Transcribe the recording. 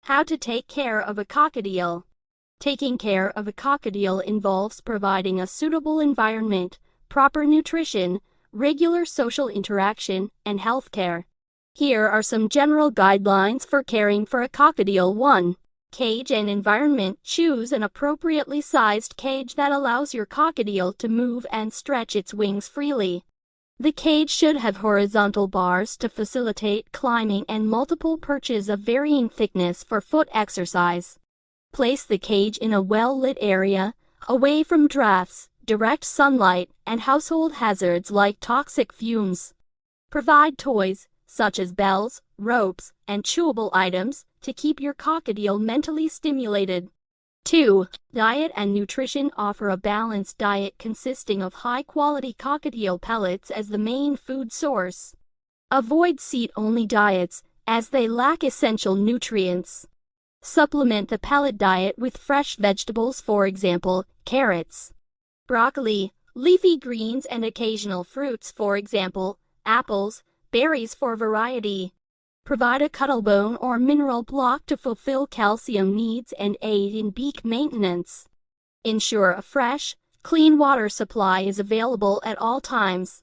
How to take care of a cockatiel. Taking care of a cockatiel involves providing a suitable environment, proper nutrition, regular social interaction, and health care. Here are some general guidelines for caring for a cockatiel. 1. Cage and environment. Choose an appropriately sized cage that allows your cockatiel to move and stretch its wings freely. The cage should have horizontal bars to facilitate climbing and multiple perches of varying thickness for foot exercise. Place the cage in a well-lit area, away from drafts, direct sunlight, and household hazards like toxic fumes. Provide toys, such as bells, ropes, and chewable items, to keep your cockatiel mentally stimulated. 2. Diet and nutrition. Offer a balanced diet consisting of high-quality cockatiel pellets as the main food source. Avoid seed-only diets, as they lack essential nutrients. Supplement the pellet diet with fresh vegetables, for example, carrots, broccoli, leafy greens, and occasional fruits, for example, apples, berries for variety. Provide a cuttlebone or mineral block to fulfill calcium needs and aid in beak maintenance. Ensure a fresh, clean water supply is available at all times.